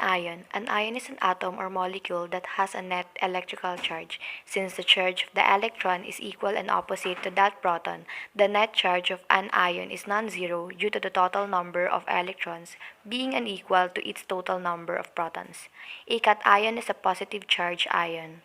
ion. An ion is an atom or molecule that has a net electrical charge. Since the charge of the electron is equal and opposite to that proton, the net charge of an ion is non-zero due to the total number of electrons being unequal to its total number of protons. A cation is a positive charge ion,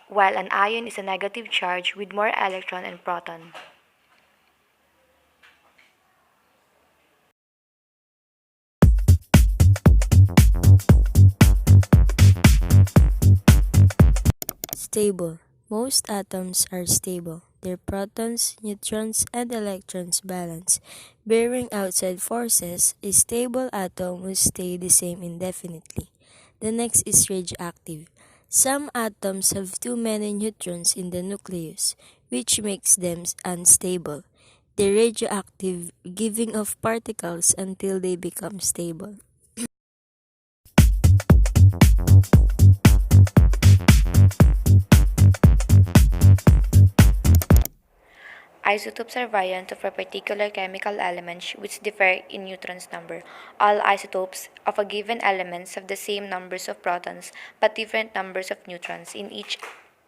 while an ion is a negative charge with more electron and proton. Stable. Most atoms are stable. Their protons, neutrons, and electrons balance. Bearing outside forces, a stable atom will stay the same indefinitely. The next is radioactive. Some atoms have too many neutrons in the nucleus, which makes them unstable. They're radioactive, giving off particles until they become stable. Isotopes are variants of a particular chemical element which differ in neutrons number. All isotopes of a given element have the same numbers of protons but different numbers of neutrons in each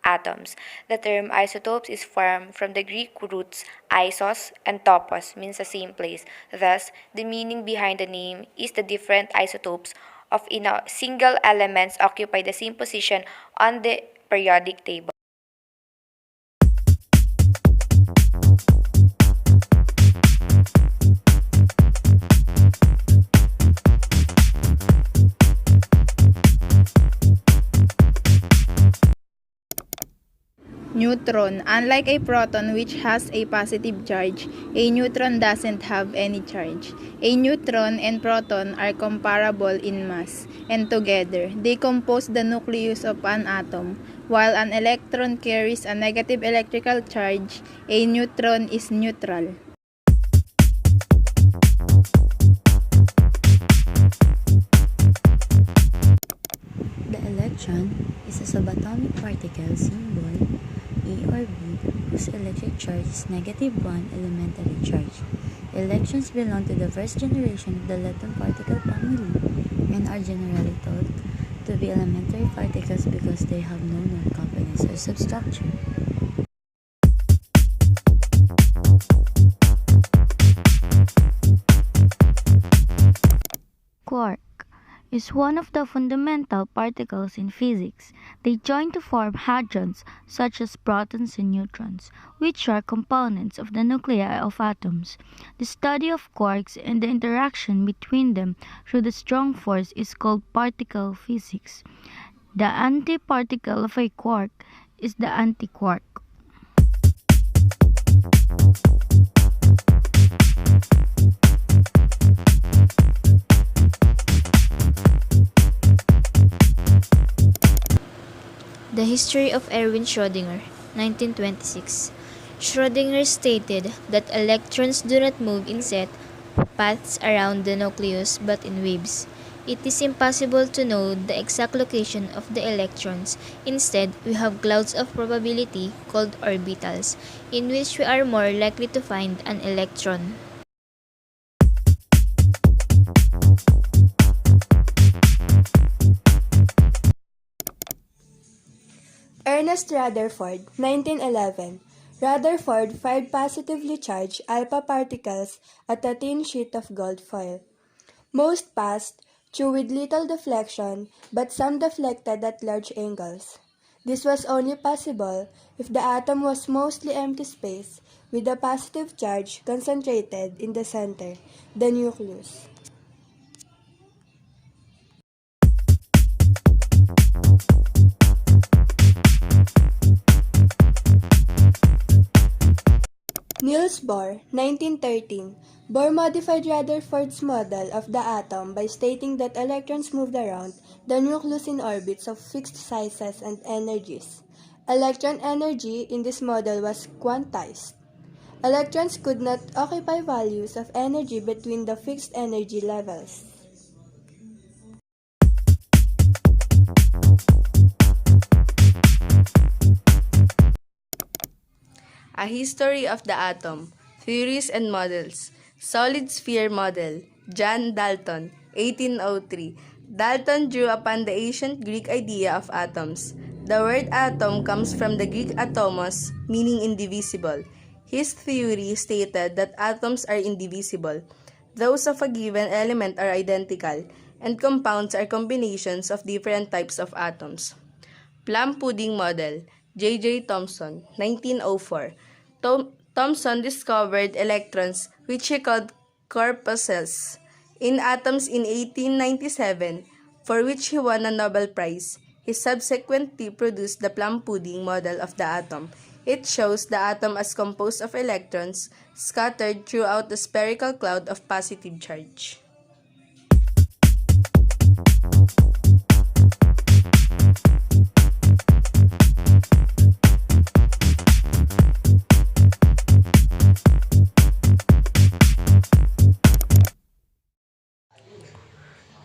atoms. The term isotopes is formed from the Greek roots isos and topos, means the same place. Thus, the meaning behind the name is the different isotopes of in a single elements occupy the same position on the periodic table. Neutron. Unlike a proton which has a positive charge, a neutron doesn't have any charge. A neutron and proton are comparable in mass, and together, they compose the nucleus of an atom. While an electron carries a negative electrical charge, a neutron is neutral. The electron is a subatomic particle symbol E or B whose electric charge is -1 elementary charge. Electrons belong to the first generation of the lepton particle family and are generally thought to be elementary particles because they have no known components or substructure. Quark is one of the fundamental particles in physics. They join to form hadrons such as protons and neutrons, which are components of the nuclei of atoms. The study of quarks and the interaction between them through the strong force is called particle physics. The antiparticle of a quark is the antiquark. The History of Erwin Schrödinger, 1926. Schrödinger stated that electrons do not move in set paths around the nucleus but in waves. It is impossible to know the exact location of the electrons. Instead, we have clouds of probability called orbitals, in which we are more likely to find an electron. Ernest Rutherford, 1911. Rutherford fired positively charged alpha particles at a thin sheet of gold foil. Most passed through with little deflection, but some deflected at large angles. This was only possible if the atom was mostly empty space with a positive charge concentrated in the center, the nucleus. Niels Bohr, 1913. Bohr modified Rutherford's model of the atom by stating that electrons moved around the nucleus in orbits of fixed sizes and energies. Electron energy in this model was quantized. Electrons could not occupy values of energy between the fixed energy levels. A History of the Atom, Theories and Models, Solid Sphere Model, John Dalton, 1803. Dalton drew upon the ancient Greek idea of atoms. The word atom comes from the Greek atomos, meaning indivisible. His theory stated that atoms are indivisible. Those of a given element are identical, and compounds are combinations of different types of atoms. Plum pudding model, J. J. Thomson, 1904. Thomson discovered electrons, which he called corpuscles, in atoms in 1897, for which he won a Nobel Prize. He subsequently produced the plum pudding model of the atom. It shows the atom as composed of electrons scattered throughout the spherical cloud of positive charge.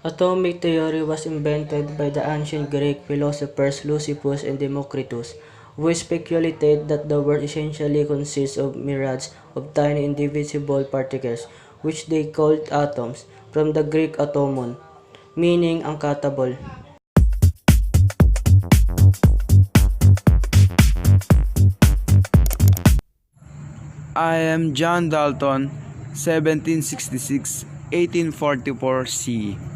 Atomic theory was invented by the ancient Greek philosophers Leucippus and Democritus, who speculated that the world essentially consists of myriads of tiny indivisible particles, which they called atoms, from the Greek atomon, meaning uncountable. I am John Dalton, 1766-1844 CE.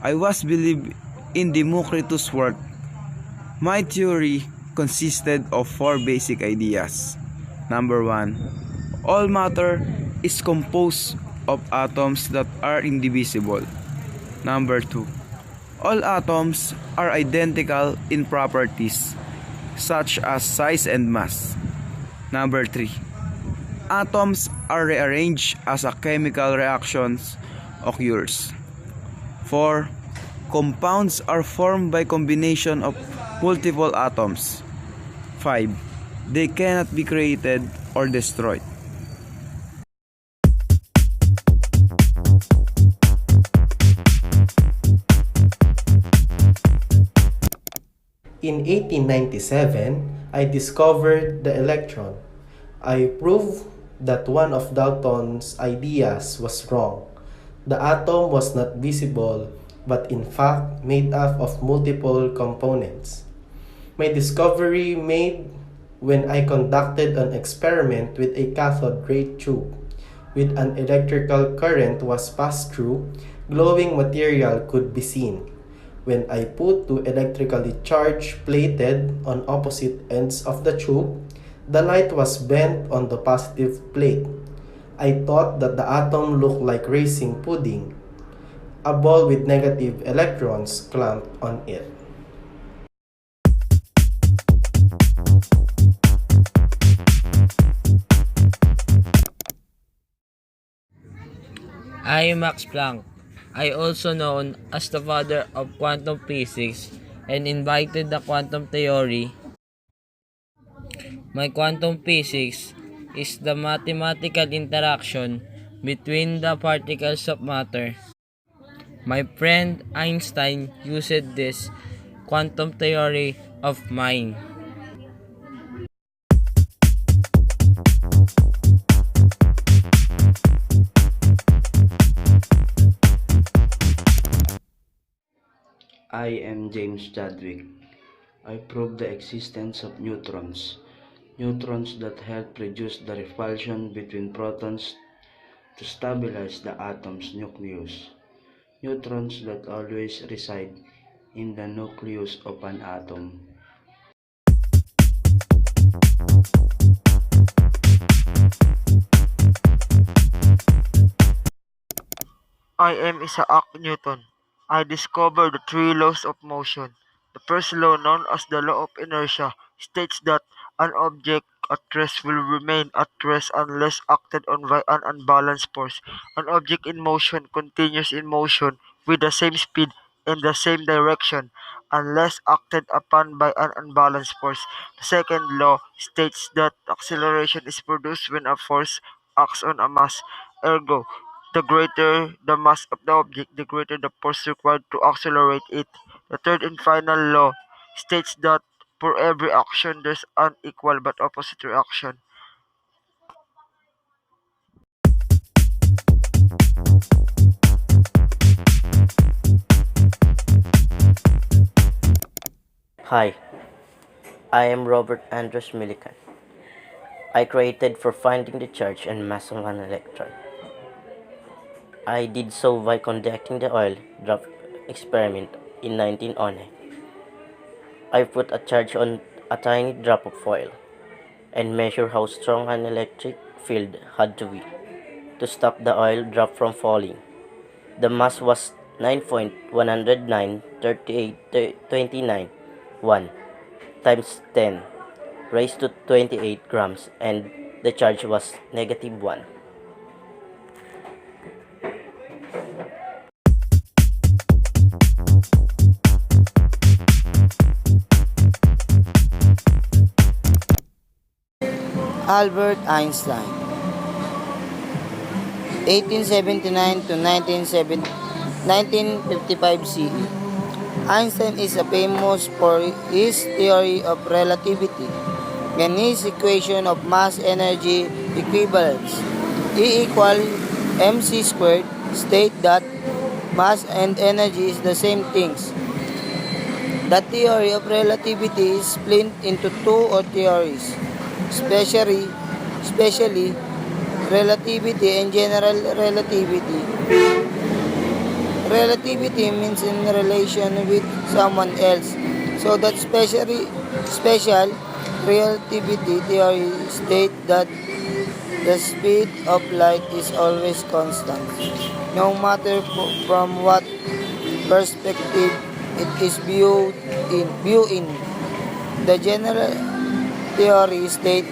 I was believed in Democritus' work. My theory consisted of four basic ideas. Number one, all matter is composed of atoms that are indivisible. Number two, all atoms are identical in properties, such as size and mass. Number three, atoms are rearranged as a chemical reactions occurs. 4. Compounds are formed by combination of multiple atoms. 5. They cannot be created or destroyed. In 1897, I discovered the electron. I proved that one of Dalton's ideas was wrong. The atom was not visible, but in fact made up of multiple components. My discovery made when I conducted an experiment with a cathode ray tube. With an electrical current was passed through, glowing material could be seen. When I put two electrically charged plated on opposite ends of the tube, the light was bent on the positive plate. I thought that the atom looked like racing pudding, a ball with negative electrons clamped on it. I am Max Planck. I also known as the father of quantum physics and invited the quantum theory. My quantum physics is the mathematical interaction between the particles of matter. My friend Einstein used this quantum theory of mine. I am James Chadwick. I proved the existence of neutrons. Neutrons that help reduce the repulsion between protons to stabilize the atom's nucleus. Neutrons that always reside in the nucleus of an atom. I am Isaac Newton. I discovered the three laws of motion. The first law, known as the law of inertia, states that an object at rest will remain at rest unless acted on by an unbalanced force. An object in motion continues in motion with the same speed in the same direction unless acted upon by an unbalanced force. The second law states that acceleration is produced when a force acts on a mass. Ergo, the greater the mass of the object, the greater the force required to accelerate it. The third and final law states that for every action there's an equal but opposite reaction. Hi, I am Robert Andres Millikan. I created for finding the charge and mass of an electron. I did so by conducting the oil drop experiment in 1909. I put a charge on a tiny drop of oil and measure how strong an electric field had to be to stop the oil drop from falling. The mass was 9.1093829 times 10 raised to 28 grams and the charge was -1. Albert Einstein, 1879 to 1955 CE. Einstein is famous for his theory of relativity and his equation of mass-energy equivalence. E equal mc squared state that mass and energy is the same things. The theory of relativity is split into two theories, especially relativity and general relativity. Relativity means in relation with someone else, so that special relativity theory states that the speed of light is always constant, no matter from what perspective it is viewed in. The general theory states